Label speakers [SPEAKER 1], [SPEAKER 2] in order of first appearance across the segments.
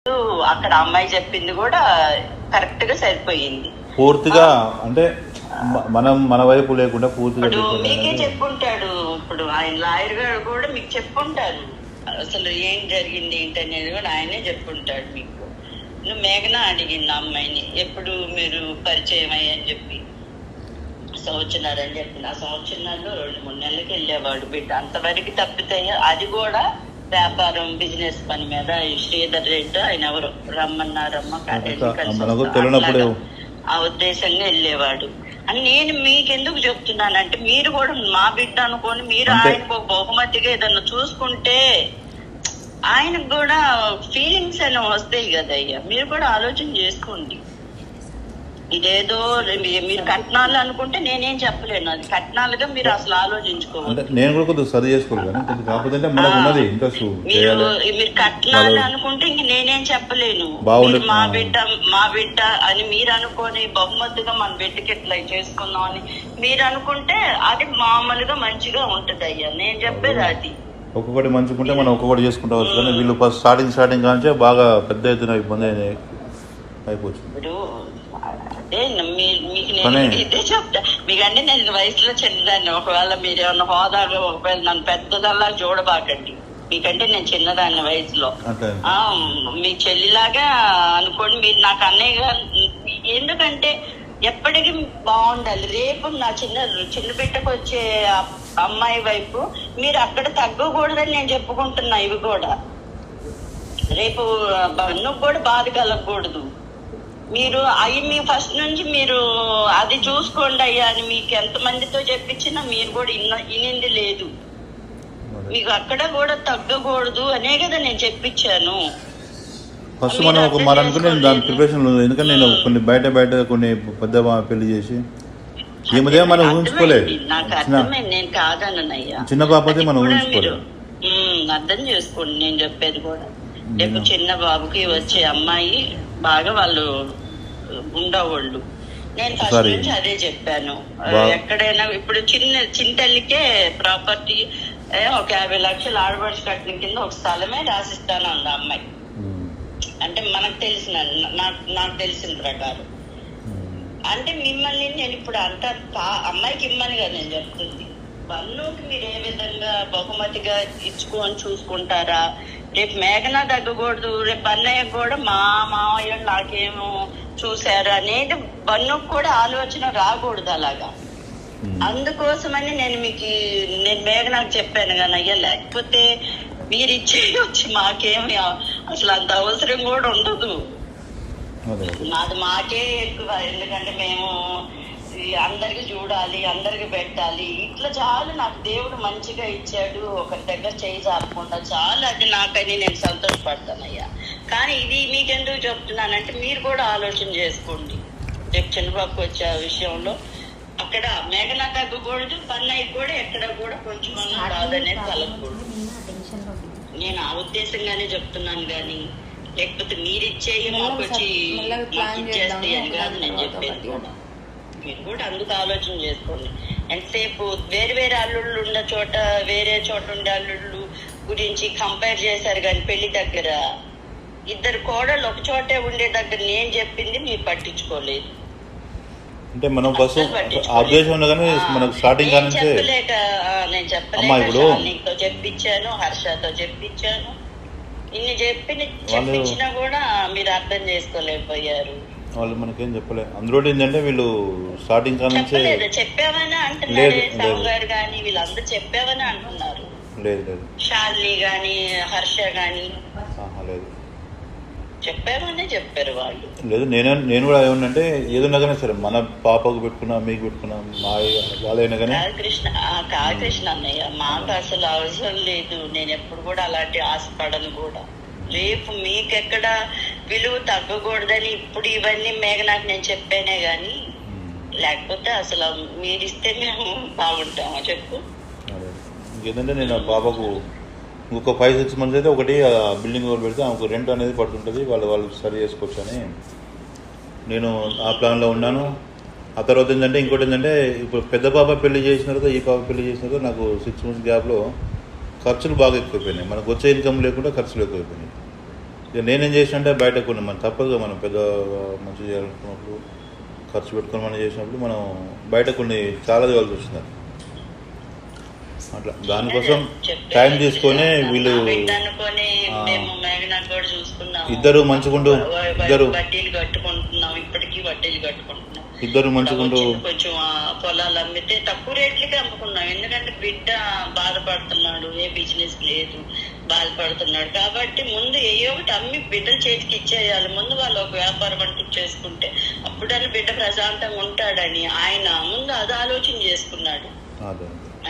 [SPEAKER 1] అక్కడ అమ్మాయి చెప్పింది కూడా కరెక్ట్ గా సరిపోయింది.
[SPEAKER 2] పూర్తిగా అంటే మన వైపు లేకుండా పూర్తిగా
[SPEAKER 1] మీకే చెప్పుంటాడు. ఇప్పుడు ఆయన లాయర్ గారు కూడా మీకు చెప్పుంటారు అసలు ఏం జరిగింది ఏంటనేది కూడా ఆయనే చెప్పుంటాడు మీకు. నువ్వు మేఘన అడిగింది అమ్మాయిని ఎప్పుడు మీరు పరిచయం అయ్యని చెప్పి. సంవత్సరాలని చెప్పింది. ఆ సంవత్సరాల్లో 2-3 నెలలకి వెళ్ళేవాడు బిడ్డ. అంతవరకు తప్పితే అది కూడా వ్యాపారం బిజినెస్ పని మీద శ్రీధర్ రెడ్డి ఆయన ఎవరు రమ్మన్నారమ్మ ఆ ఉద్దేశంగా వెళ్ళేవాడు అని నేను మీకెందుకు చెప్తున్నానంటే మీరు కూడా మా బిడ్డ అనుకొని మీరు ఆయనకు ఒక బహుమతిగా ఏదన్నా చూసుకుంటే ఆయనకు కూడా ఫీలింగ్స్ అని వస్తాయి కదయ్యా. మీరు కూడా ఆలోచన చేసుకోండి. ఇదేదో మీరు కట్నాలు అనుకుంటే నేనేం చెప్పలేను. అది కట్నాలుగా మీరు అసలు ఆలోచించుకోవాలి.
[SPEAKER 2] నేను కూడా కొద్దిగా సరి చేసుకోవాలి. మీరు
[SPEAKER 1] కట్నాలు అనుకుంటే ఇంక నేనేం చెప్పలేను. మా బిడ్డ అని మీరు అనుకొని బహుమతిగా మన బిడ్డకి ఇట్లా చేసుకుందాం అని మీరు అనుకుంటే అది మామూలుగా మంచిగా ఉంటది అయ్యా. నేను చెప్పేది అది.
[SPEAKER 2] ఒక్కొక్కటి మంచుకుంటే మనం ఒక్కొక్కటి చేసుకుంటావచ్చు. కానీ వీళ్ళు స్టార్టింగ్ కానీ బాగా పెద్ద ఎత్తున ఇబ్బంది అయిపోవచ్చు.
[SPEAKER 1] అదే మీకు నేను ఇదే చెప్తా. మీకంటే నేను వయసులో చిన్నదాన్ని. ఒకవేళ మీరు ఏమన్నా హోదాగా ఒకవేళ నన్ను పెద్దదల్లా చూడబాకండి. మీకంటే నేను చిన్నదాన్ని వయసులో. మీ చెల్లిలాగా అనుకోండి. మీరు నాకు అన్నయ్యగా ఎందుకంటే ఎప్పటికీ బాగుండాలి. రేపు నా చిన్న బిడ్డకు వచ్చే అమ్మాయి వైపు మీరు అక్కడ తగ్గకూడదని నేను చెప్పుకుంటున్నా. ఇవి కూడా రేపు నువ్వు కూడా బాధ కలగకూడదు. మీరు మీ ఫస్ట్ నుంచి మీరు అది చూసుకోండి అయ్యా అని మీకు ఎంతమందితో చెప్పించినా మీరు కూడా ఇనింది లేదు. మీకు అక్కడ కూడా తగ్గకూడదు అనే కదా నేను చెప్పించాను.
[SPEAKER 2] ఫస్ట్ మనం ఒక అనుకునే దాని ప్రిపరేషన్ ఉంది. ఎందుకంటే నేను కొన్ని బయట కొన్ని పెద్ద పెళ్లి చేసి ఈ మధ్య మనం ఊహించుకోలేదు.
[SPEAKER 1] నాకు అర్థమైంది. నేను కాదన్నయ్యా.
[SPEAKER 2] చిన్న పాపది మనం ఊహించుకోలేదు.
[SPEAKER 1] అర్థం చేసుకోండి నేను చెప్పేది కూడా. రేపు చిన్న బాబుకి వచ్చే అమ్మాయి బాగా వాళ్ళు ఉండేవాళ్ళు. నేను ఫస్ట్ నుంచి అదే చెప్పాను. ఎక్కడైనా ఇప్పుడు చింతల్లికే ప్రాపర్టీ ఒక 50 లక్షలు ఆడబడిచి కట్టిన కింద ఒక స్థలమే రాసిస్తాను అంది అమ్మాయి. అంటే నాకు తెలిసిన ప్రకారం. అంటే మిమ్మల్ని నేను ఇప్పుడు అమ్మాయికి ఇమ్మని కదా నేను చెప్తుంది. బన్నుకి మీరు ఏ విధంగా బహుమతిగా ఇచ్చుకొని చూసుకుంటారా? రేపు మేఘన తగ్గకూడదు. రేపు అన్నయ్య కూడా మా మావయ్య నాకేమో చూశారు అనేది బన్నుకు కూడా ఆలోచన రాకూడదు అలాగా. అందుకోసమని నేను మేఘనాకు చెప్పాను కానీ అయ్యా, లేకపోతే మీరు ఇచ్చేయొచ్చి మాకేమి అసలు అంత అవసరం కూడా ఉండదు. మాకే ఎక్కువ. ఎందుకంటే మేము అందరికి చూడాలి, అందరికి పెట్టాలి. ఇట్లా చాలు. నాకు దేవుడు మంచిగా ఇచ్చాడు. ఒకరి దగ్గర చేయి చాపకుండా చాలు. అది నాకని నేను సంతోషపడతానయ్యా. కానీ ఇది మీకెందుకు చెప్తున్నానంటే మీరు కూడా ఆలోచన చేసుకోండి. రేపు చిన్నబాబుకి వచ్చే విషయంలో అక్కడ మేఘన తగ్గకూడదు. పన్నయ్య కూడా ఎక్కడ కూడా కొంచెం రాదనేది కలగకూడదు. నేను ఆ ఉద్దేశంగానే చెప్తున్నాను. కానీ లేకపోతే మీరిచ్చేయి మాకు వచ్చి ఇచ్చేస్తే అని కాదు నేను చెప్పేది కూడా. మీరు కూడా అందుకు ఆలోచన చేసుకోండి. ఎంతసేపు వేరే అల్లుళ్ళు ఉన్న చోట వేరే చోట ఉండే అల్లుళ్ళు గురించి కంపేర్ చేశారు. కానీ పెళ్లి దగ్గర ఇద్దరు కోడళ్ళు ఒక చోటే ఉండే దగ్గర నేను చెప్పింది మీరు పట్టించుకోలేదు.
[SPEAKER 2] అంటే మనం చెప్పలేక
[SPEAKER 1] నేను చెప్పలేక చెప్పించాను, హర్షతో చెప్పించాను. ఇన్ని చెప్పించినా కూడా మీరు అర్థం చేసుకోలేకపోయారు.
[SPEAKER 2] వాళ్ళు మనకేం చెప్పలేదు. అందులో ఏంటంటే వీళ్ళు స్టార్టింగ్
[SPEAKER 1] చెప్పలేదు. చెప్పావని అంటున్నారు సాగు గారు కానీ వీళ్ళందరూ చెప్పావని అంటున్నారు.
[SPEAKER 2] లేదు
[SPEAKER 1] శాలిని గాని హర్ష గాని
[SPEAKER 2] లేదు
[SPEAKER 1] చెప్పామనే చెప్పారు వాళ్ళు.
[SPEAKER 2] లేదు నేను కూడా ఏమన్నంటే ఏదన్నా కానీ సరే మన పాపకు పెట్టుకున్నా మీకు పెట్టుకున్నా మా వాళ్ళైనా కానీ
[SPEAKER 1] కృష్ణ అన్నయ్య మాకు అసలు అవసరం లేదు. నేను ఎప్పుడు కూడా అలాంటి ఆశపడను కూడా. రేపు మీకెక్కడ విలువ తగ్గకూడదని ఇప్పుడు ఇవన్నీ మేఘనాకు నేను చెప్పానే గాని లేకపోతే అసలు మీరిస్తే మేము బాగుంటామా చెప్పు.
[SPEAKER 2] ఇంకేంటంటే నేను ఆ పాపకు ఇంకొక 5-6 months అయితే ఒకటి బిల్డింగ్ వాళ్ళు పెడితే ఆమెకు రెంట్ అనేది పడుతుంటుంది. వాళ్ళు సరి చేసుకోవచ్చు అని నేను ఆ ప్లాన్లో ఉన్నాను. ఆ తర్వాత ఏంటంటే ఇంకోటి ఏంటంటే ఇప్పుడు పెద్ద పాప పెళ్లి చేసిన తర్వాత ఈ పాప పెళ్లి చేసిన తర్వాత నాకు 6 months గ్యాప్లో ఖర్చులు బాగా ఎక్కువైపోయినాయి. మనకు వచ్చే ఇన్కమ్ లేకుండా ఖర్చులు ఎక్కువైపోయినాయి. ఇక నేనేం చేసిన అంటే బయట కొన్ని మనం తప్పదుగా మనం పెద్ద మంచి చేయాలనుకున్నప్పుడు ఖర్చు పెట్టుకొని మనం చేసినప్పుడు మనం బయట కొన్ని చాలా ఇవ్వాల్సి వచ్చింది అట్లా. దానికోసం టైం తీసుకొని వీళ్ళు ఇద్దరు మంచిగుండు
[SPEAKER 1] వడ్డీలు కట్టుకుంటున్నాం, ఇప్పటికీ వడ్డీలు కట్టుకుంటున్నాం.
[SPEAKER 2] ఇద్దరు మంచిగుండు
[SPEAKER 1] కొంచెం పొలాలు అమ్మితే తక్కువ రేట్లకి అమ్ముకున్నాం. ఎందుకంటే బిడ్డ బాధపడుతున్నాడు, ఏ బిజినెస్ లేదు, బాధపడుతున్నాడు. కాబట్టి ముందు ఏ ఒకటి అమ్మి బిడ్డల చేతికి ఇచ్చేయాలి. ముందు వాళ్ళు ఒక వ్యాపారం అంటూ చేసుకుంటే అప్పుడని బిడ్డ ప్రశాంతంగా ఉంటాడని ఆయన ముందు అది ఆలోచన చేసుకున్నాడు.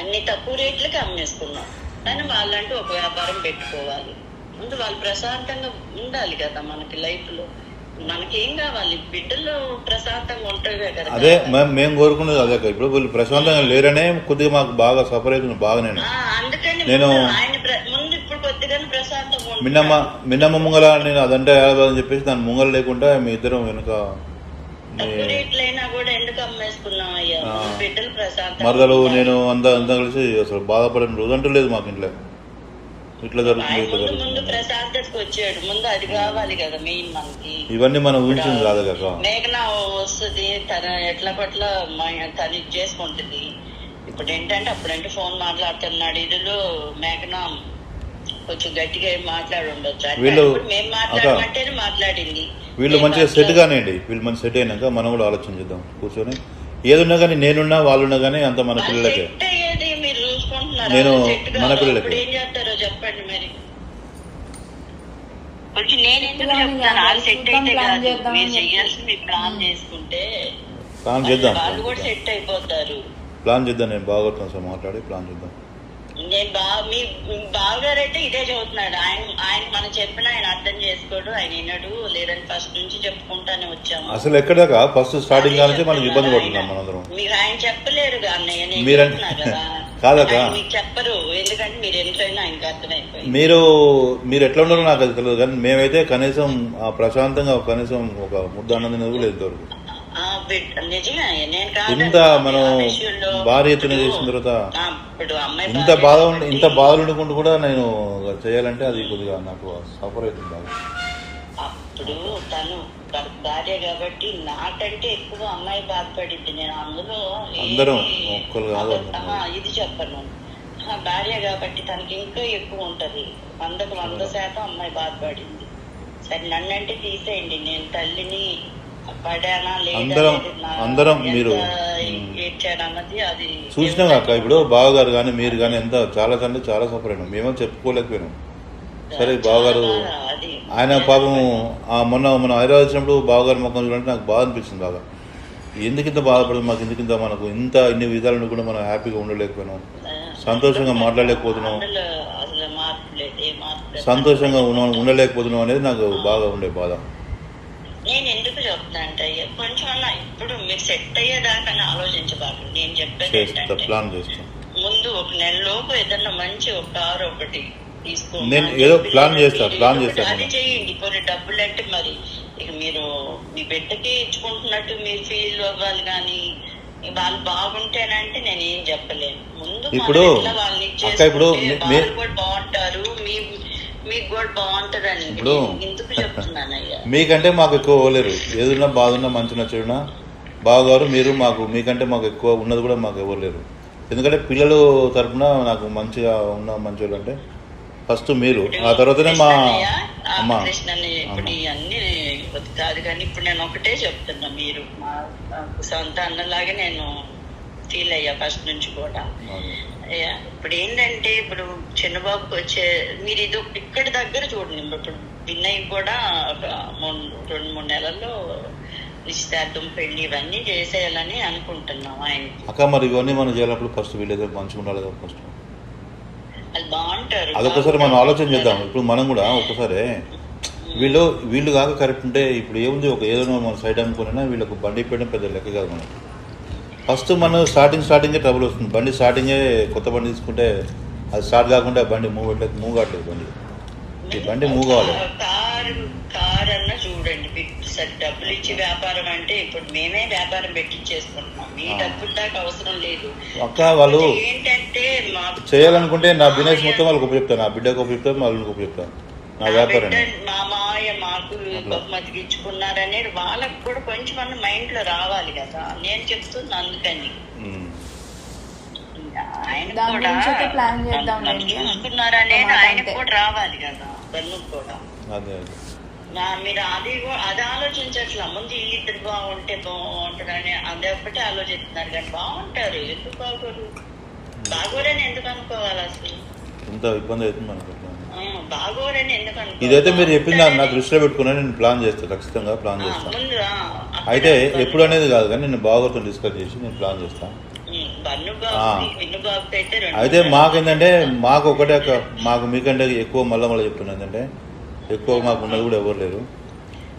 [SPEAKER 1] అన్ని తక్కువ రేట్లకి అమ్మేసుకున్నాం. కానీ వాళ్ళంటూ ఒక వ్యాపారం పెట్టుకోవాలి. ముందు వాళ్ళు ప్రశాంతంగా ఉండాలి కదా మనకి లైఫ్ లో. మనకేం కావాలి, బిడ్డలు ప్రశాంతంగా ఉంటాయి కదా.
[SPEAKER 2] అదే మేము కోరుకున్నది అదే. ఇప్పుడు వీళ్ళు ప్రశాంతంగా లేరనే కొద్దిగా మాకు బాగా సఫర్ అవుతుంది బాగా.
[SPEAKER 1] అందుకని
[SPEAKER 2] నేను
[SPEAKER 1] ఆయన ముందు ఇప్పుడు కొద్దిగానే ప్రశాంతంగా
[SPEAKER 2] మిన్నమ్మ ముంగల నేను అదంటే అని చెప్పేసి దాని ముంగల లేకుండా మీ ఇద్దరం వెనుక మరదలు నేను అంతా కలిసి అసలు బాధపడిన రోజు అంటూ లేదు మాకు ఇంట్లో. ఇట్లా జరుగుతుంది ఇట్లా
[SPEAKER 1] జరుగుతుంది.
[SPEAKER 2] ఇవన్నీ మనం ఊహించింది కాదు కదా.
[SPEAKER 1] మేఘనా వస్తుంది, తన ఎట్లా పట్ల తను ఇది చేసుకుంటుంది. ఇప్పుడు ఏంటంటే అప్పుడంటే ఫోన్ మాట్లాడుతున్నాడు. ఇదిలో మేఘనా కొంచెం గట్టిగా మాట్లాడి ఉండొచ్చు. మేము మాట్లాడమంటేనే మాట్లాడింది.
[SPEAKER 2] వీళ్ళు మంచిగా సెట్ కానివ్వండి. వీళ్ళు మంచి సెట్ అయినాక మనం కూడా ఆలోచన చేద్దాం కూర్చొని. ఏదున్నా కానీ నేనున్నా వాళ్ళున్నా కానీ అంత మన పిల్లలకే. నేను మన పిల్లలకి
[SPEAKER 1] ఏం చేస్తారో చెప్పండి మరి. కొంచెం నేను ఎందుకు చెప్తాను, వాళ్ళు సెట్ అయితే కాదు, మీరు చెయ్యాల్సి మీరు ప్లాన్ చేసుకుంటే
[SPEAKER 2] ప్లాన్ చేద్దాం.
[SPEAKER 1] వాళ్ళు కూడా సెట్ అయిపోతారు.
[SPEAKER 2] ప్లాన్ చేద్దాం. నేను బాగా సార్ మాట్లాడి ప్లాన్ చేద్దాం.
[SPEAKER 1] నేను మీ బావగారైతే ఇదే చదువుతున్నాడు. ఆయన మనం చెప్పిన ఆయన అర్థం చేసుకోడు, ఆయన వినడు. లేదని ఫస్ట్ నుంచి చెప్పుకుంటానే వచ్చాము.
[SPEAKER 2] అసలు ఎక్కడాక ఫస్ట్ స్టార్టింగ్ నుంచి మనకి ఇబ్బంది పడుతున్నాం మనందరం.
[SPEAKER 1] మీరు ఆయన చెప్పలేరుగా అన్నయ్య, నేను కదా
[SPEAKER 2] కాదక్క
[SPEAKER 1] మీకు చెప్పరు. ఎందుకంటే మీరు ఎంతైనా ఆయనకి అర్థమైపోయింది.
[SPEAKER 2] మీరు ఎట్లా ఉన్నారో నాకు అది తెలియదు. కానీ మేమైతే కనీసం ప్రశాంతంగా కనీసం ఒక ముద్ద అన్నది కూడా లేదు. ఇంత మనం భారీ ఎత్తున చేసిన తర్వాత ఇంత బాధలు ఉండకుండా కూడా నేను చేయాలంటే అది కొద్దిగా నాకు సఫర్ అవుతుంది బాగా.
[SPEAKER 1] అప్పుడు తను భార్య కాబట్టి నాకంటే ఎక్కువ అమ్మాయి బాధపడింది. నేను అందులో
[SPEAKER 2] అందరం ఒక్కరు కాదు
[SPEAKER 1] ఇది చెప్పను. భార్య కాబట్టి తనకి ఇంకా ఎక్కువ ఉంటది. 100% అమ్మాయి బాధపడింది. సరే నన్నంటే తీసేయండి, నేను తల్లిని
[SPEAKER 2] అందరం మీరు చూసినా కాక ఇప్పుడు బావగారు కానీ మీరు కానీ ఎంత చాలా అంటే చాలా సఫర్ అయినాం. మేమో చెప్పుకోలేకపోయినాం. సరే బావగారు ఆయన పాపం మొన్న హైదరాబాద్ వచ్చినప్పుడు బావగారు మొక్కం చూడంటే నాకు బాధ అనిపించింది బాగా. ఎందుకు ఇంత బాధపడదు మాకు, ఎందుకింత మనకు ఇన్ని విధాలను కూడా మనం హ్యాపీగా ఉండలేకపోయినాం, సంతోషంగా మాట్లాడలేకపోతున్నాం, సంతోషంగా ఉండలేకపోతున్నాం అనేది నాకు బాగా ఉండే బాధ.
[SPEAKER 1] నేను ఎందుకు చెప్తున్నా అంటే కొంచెం ఇప్పుడు మీరు సెట్ అయ్యేదాకా ఆలోచించబాకు. నేను చెప్పేది ముందు ఒక నెలలోపు ఏదన్నా మంచి ఒక కారు ఒకటి తీసుకోండి. అది చేయండి. కొన్ని డబ్బులు అంటే మరి ఇక మీరు మీ బిడ్డకి ఇచ్చుకుంటున్నట్టు మీరు ఫీల్ అవ్వాలి. కానీ వాళ్ళు బాగుంటేనంటే నేను ఏం చెప్పలేను. ముందు
[SPEAKER 2] ఇప్పుడు
[SPEAKER 1] వాళ్ళని ఇచ్చేసుకుంటే కూడా బాగుంటారు, మీకు కూడా బాగుంటదని ఎందుకు చెప్తున్నానయ్యా.
[SPEAKER 2] మీకంటే మాకు ఎక్కువ ఇవ్వలేరు. ఏదున్నా బాగున్నా మంచిగా చెడున్నా బావగారు మీరు మీకంటే మాకు ఎక్కువ ఉన్నది కూడా మాకు ఇవ్వలేరు. ఎందుకంటే పిల్లలు తరఫున నాకు మంచిగా ఉన్న మంచి వాళ్ళు అంటే ఫస్ట్ మీరు, ఆ తర్వాతనే మా అమ్మ.
[SPEAKER 1] ఇప్పుడు ఇవన్నీ కాదు కానీ ఇప్పుడు నేను ఒకటే చెప్తున్నా, మీరు మా సొంత అన్నలాగే నేను ఫీల్ అయ్యా ఫస్ట్ నుంచి కూడా. ఇప్పుడు ఏంటంటే ఇప్పుడు చిన్నబాబుకి వచ్చే మీరు ఇది ఇక్కడి దగ్గర చూడండి. ఇప్పుడు విన్నయ్య కూడా ఒక 2-3 నెలల్లో నిశ్చితార్థం పెళ్లి ఇవన్నీ చేసేయాలని అనుకుంటున్నాం. ఆయన
[SPEAKER 2] అక్క మరి ఇవన్నీ మనం చేయాలప్పుడు ఫస్ట్ వీళ్ళేదో మంచిగా ఉండాలి కదా. ఫస్ట్
[SPEAKER 1] అది బాగుంటారు.
[SPEAKER 2] అదొకసారి మనం ఆలోచన చేద్దాం. ఇప్పుడు మనం కూడా ఒక్కసారి వీళ్ళు కాక కరెక్ట్ ఉంటే ఇప్పుడు ఏముంది, ఒక ఏదైనా మనం సైడ్ అమ్ముకున్నా వీళ్ళకు బండి పెట్టడం పెద్ద లెక్క కాదు. మనం ఫస్ట్ మనం స్టార్టింగే ట్రబుల్ వస్తుంది. బండి స్టార్టింగే కొత్త బండి తీసుకుంటే అది స్టార్ట్ కాకుండా బండి మూవ్ కావట్లేదు. ఈ బండి మూవ్ కావాలి.
[SPEAKER 1] కారు అన్నా చూడండి, డబ్బులు ఇచ్చి వ్యాపారం అంటే ఇప్పుడు మేమే వ్యాపారం పెట్టించేసుకుంటున్నాం. మీ డబ్బులు దాకా అవసరం లేదు
[SPEAKER 2] అక్క. వాళ్ళు
[SPEAKER 1] ఏంటంటే
[SPEAKER 2] చేయాలనుకుంటే నా బిజినెస్ మొత్తం వాళ్ళకి ఉపయోగిస్తాను, నా బిడ్డకు ఉపయోగిస్తాను, వాళ్ళకి ఉపయోగిస్తాను. నా వ్యాపారం
[SPEAKER 1] మా మావయ్య మాకు బహుమతికి ఇచ్చుకున్నారనేది వాళ్ళకు కూడా కొంచెం మన మైండ్ లో రావాలి కదా. నేను చెప్తున్నా అందుకని ఆయన కూడా చూసుకున్నారనేది ఆయనకు కూడా రావాలి కదా. బన్నుకు కూడా మీరు అది ఆలోచించట్లా. ముందు ఇద్దరు బాగుంటే బాగుంటారని అదే ఒక్కటే ఆలోచిస్తున్నారు. కానీ బాగుంటారు, ఎందుకు బాగోరు? బాగోరని ఎందుకు అనుకోవాలి అసలు?
[SPEAKER 2] ఎంత ఇబ్బంది అవుతుంది మనకు.
[SPEAKER 1] బాగోరని ఎందుకు అనుకో.
[SPEAKER 2] ఇదైతే మీరు చెప్పింది నా దృష్టిలో పెట్టుకున్నా నేను ప్లాన్ చేస్తాను, ఖచ్చితంగా ప్లాన్ చేస్తాను. అయితే ఎప్పుడు అనేది కాదు కానీ నేను బాగోతో డిస్కస్ చేసి నేను ప్లాన్ చేస్తాను. అయితే మాకేంటంటే మాకు ఒకటే మాకు మీకంటే ఎక్కువ మళ్ళీ చెప్తున్నా ఏంటంటే ఎక్కువ మాకు ఉన్నది కూడా ఎవరు లేరు.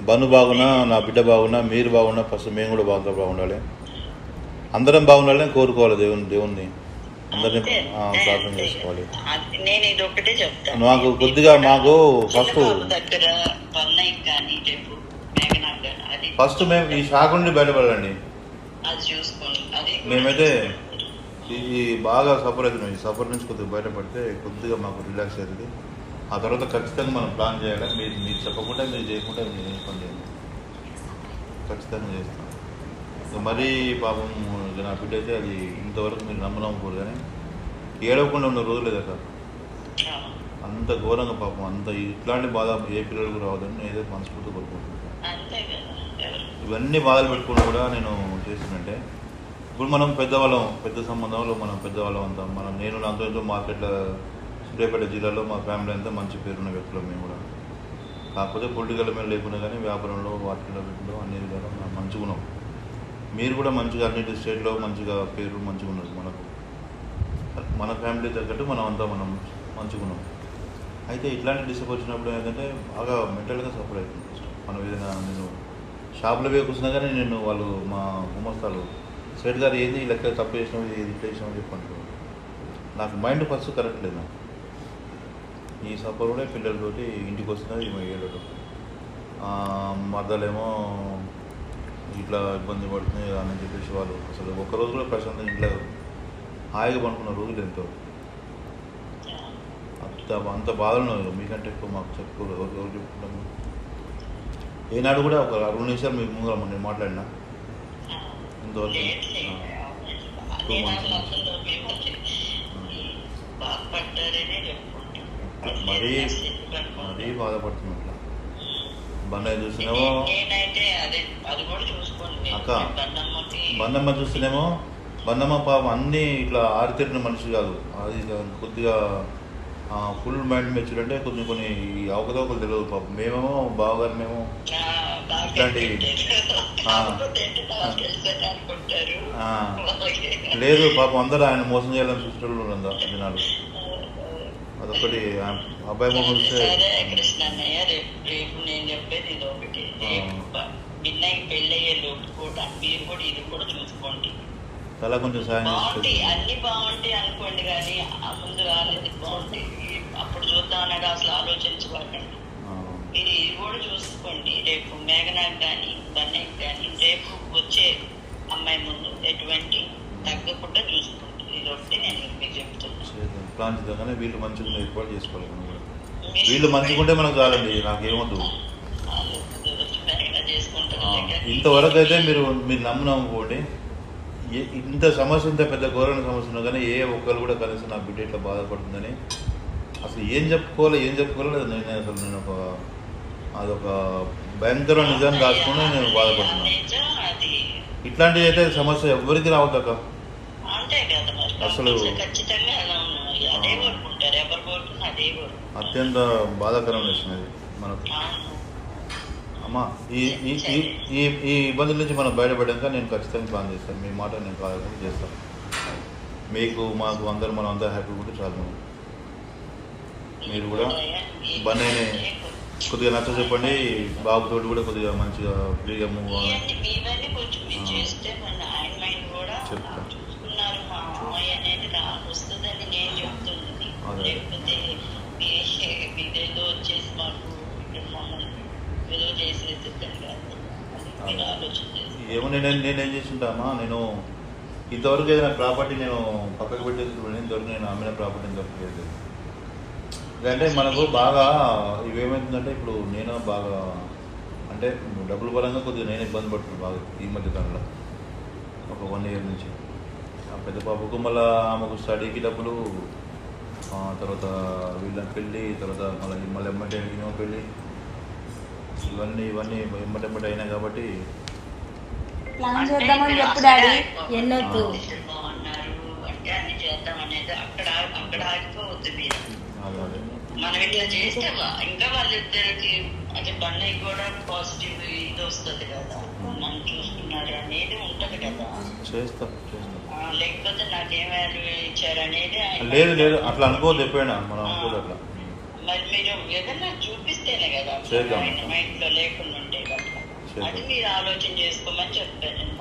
[SPEAKER 2] బన్ను బాగున్నా, నా బిడ్డ బాగున్నా, మీరు బాగున్నా, ఫస్ట్ మేము కూడా బాగుండాలి. అందరం బాగుండాలని కోరుకోవాలి దేవుణ్ణి అందరినీ ప్రార్థన చేసుకోవాలి. మాకు కొద్దిగా మాకు ఫస్ట్ మేము ఈ షాక్ నుండి బయటపడాలండి. మేమైతే ఈ బాగా సఫర్ అవుతున్నాం. ఈ సఫర్ నుంచి కొద్దిగా బయటపడితే కొద్దిగా మాకు రిలాక్స్ అవుతుంది. ఆ తర్వాత ఖచ్చితంగా మనం ప్లాన్ చేయాలి. మీరు చెప్పకుండా మీరు చేయకుండా మీరు ఏం పని చేయండి, ఖచ్చితంగా చేస్తాం. మరీ పాపం నా బిడ్డ అయితే అది ఇంతవరకు మీరు నమ్మకూడదు కానీ ఏడవకుండా ఉన్న రోజు లేదా సార్. అంత ఘోరంగా పాపం అంత ఇట్లాంటి బాధ ఏ పిల్లలకు రావద్దని నేను ఏదో మనస్ఫూర్తి కోరుకుంటున్నాను. ఇవన్నీ బాధలు పెట్టుకుని కూడా నేను చేస్తున్నంటే ఇప్పుడు మనం పెద్దవాళ్ళం, పెద్ద సంబంధంలో మనం పెద్దవాళ్ళం అంతా నేను నాతో ఎంతో మార్కెట్లో సూర్యాపేట జిల్లాలో మా ఫ్యామిలీ అంతా మంచి పేరున్న వ్యక్తులు మేము కూడా. కాకపోతే పొలిటికల్ మీద లేకుండా కానీ వ్యాపారంలో వాటిలో వీటిలో అన్ని విధాలు మంచిగా ఉన్నాం. మీరు కూడా మంచిగా అన్నిటి స్టేట్లో మంచిగా పేరు మంచిగా ఉన్నారు. మన ఫ్యామిలీ తగ్గట్టు మనం మంచిగా ఉన్నాం. అయితే ఇట్లాంటి డిస్టర్బ్ వచ్చినప్పుడు ఏంటంటే బాగా మెంటల్గా సఫర్ అవుతుంది. మనం ఏదైనా నేను షాప్లో పోయి కూర్చున్నా కానీ నేను వాళ్ళు మా గుమస్తాలు సేట్ గారు ఏది లెక్క తప్పు చేసినావు, ఏది ఇట్లా చేసినావు చెప్పంటారు. నాకు మైండ్ ఫస్ట్ కరెక్ట్ లేదు. నాకు ఈ సఫర్ కూడా పిల్లలతోటి ఇంటికి వస్తున్నది ఏడడు మద్దలేమో ఇట్లా ఇబ్బంది పడుతుంది అని చెప్పేసి వాళ్ళు అసలు ఒక్కరోజు కూడా ప్రశాంతంగా ఇంట్లో హాయిగా పడుకున్న రోజులు ఎంతో అంత బాధలు ఉన్నాయి. మీకంటే ఎక్కువ మాకు చెప్పుకోరు. ఎవరు చెప్పుకుంటాము? ఏనాడు కూడా ఒక 2 నిమిషాలు మీకు ముందు నేను మాట్లాడినా ఇంతవరకు 2 months మరీ బాధపడుతుంది. అట్లా బండయ్య చూస్తేనేమో అక్క బండమ్మ చూస్తేనేమో బండమ్మ పాపం అన్నీ ఇట్లా ఆరితేరిన మనిషి కాదు. అది కొద్దిగా ఫుల్ మైండ్ మెచ్యూర్ అంటే కొన్ని అవకతవకలు తెలియదు పాపం. మేమేమో బావగారు మేము ఇట్లాంటి లేదు పాపం అందరూ ఆయన మోసం చేయాలని చూసేటోళ్ళు ఉన్నారు జనాలు. అదొకటి అబ్బాయి మొహం చూస్తే
[SPEAKER 1] నేను చెప్పేది ఇది ఒకటి. నిన్నకి పెళ్ళయ్యే లోపు కూడా మీరు కూడా ఇది కూడా చూసుకోండి.
[SPEAKER 2] చాలా కొంచెం సాయం
[SPEAKER 1] బాగుంటాయి, అన్ని బాగుంటాయి అనుకోండి. కానీ ముందు రాలేదు బాగుంటాయి, అప్పుడు చూద్దామనేది అసలు ఆలోచించుకోకండి. మీరు ఇది కూడా చూసుకోండి. రేపు మేఘనాకి కానీ బన్నయ్యకి కానీ రేపు వచ్చే అమ్మాయి ముందు ఎటువంటి తగ్గకుండా చూసుకోండి. ఇది ఒకటి నేను మీకు చెప్తున్నాను.
[SPEAKER 2] ప్లాన్ చేద్దాం. వీళ్ళు మంచిగా ఏర్పాటు చేసుకోవాలి. వీళ్ళు మంచిగుంటే మనకు చాలండి, నాకేమొద్దు. ఇంతవరకు అయితే మీరు నమ్మకపోండి. ఇంత సమస్య, ఇంత పెద్ద ఘోరమైన సమస్య ఉన్నా కానీ ఏ ఒక్కరు కూడా కనీసం నా బిడ్డ ఇట్లా బాధపడుతుందని అసలు ఏం చెప్పుకోవాలి నేను అసలు అదొక భయంకర నిజాన్ని రాసుకుని నేను బాధపడుతున్నాను. ఇట్లాంటివి అయితే సమస్య ఎవరికి రావద్దక అసలు అత్యంత బాధాకరం వేసినది మనకు. అమ్మా ఈ ఇబ్బందుల నుంచి మనం బయటపడ్డాక నేను ఖచ్చితంగా ప్లాన్ చేస్తాను. మీ మాట నేను కాదని చేస్తాను. మీకు మాకు మనం అంతా హ్యాపీ ఉంటే చాలు. మీరు కూడా బన్నయ్యని కొద్దిగా నచ్చ చెప్పండి. బాబుతో కూడా కొద్దిగా మంచిగా ఫ్రీగా మూవ్ అవ్వాలి చెప్తాను. ఏమో నేనేం చేస్తుంటామా, నేను ఇంతవరకు ఏదైనా ప్రాపర్టీ నేను పక్కకు పెట్టేసి ఇంతవరకు నేను అమ్మిన ప్రాపర్టీ ఇంతవరకు లేదు. అంటే మనకు బాగా ఇవేమవుతుందంటే ఇప్పుడు నేను బాగా అంటే డబ్బుల పరంగా కొద్దిగా నేను ఇబ్బంది పడుతున్నాను బాగా ఈ మధ్య కాలంలో ఒక 1 year నుంచి. ఆ పెద్ద పాపకు మళ్ళీ ఆమెకు స్టడీకి డబ్బులు, తర్వాత వీళ్ళ పెళ్ళి, తర్వాత మళ్ళీ ఎమ్మటే ఈమె పెళ్ళి, ఇవన్నీ ఎమ్మటెమ్మటి అయినాయి కాబట్టి
[SPEAKER 3] ప్లాన్ చేద్దామని చెప్పు డాడీ, ఎన్నొద్దు.
[SPEAKER 1] బాగున్నారు అంటే అన్ని చేద్దాం అనేది అక్కడ ఆగిపోవద్దు మీరు. మనం ఇట్లా చేస్తే ఇంకా వాళ్ళిద్దరికి అంటే బండి కూడా పాజిటివ్ ఇది వస్తుంది కదా, నన్ను చూసుకున్నారు అనేది ఉంటది కదా.
[SPEAKER 2] చేస్తాం.
[SPEAKER 1] లేకపోతే నాకేం వాల్యూ ఇచ్చారు అనేది
[SPEAKER 2] లేదు అట్లా అనుకోవద్దు ఎప్పుడైనా, మనం అనుకోదు అట్లా.
[SPEAKER 1] మరి మీరు ఏదన్నా చూపిస్తేనే కదా మైండ్ లో లేకుండా ఉంటే కదా, అది మీరు ఆలోచన చేసుకోమని చెప్పాను.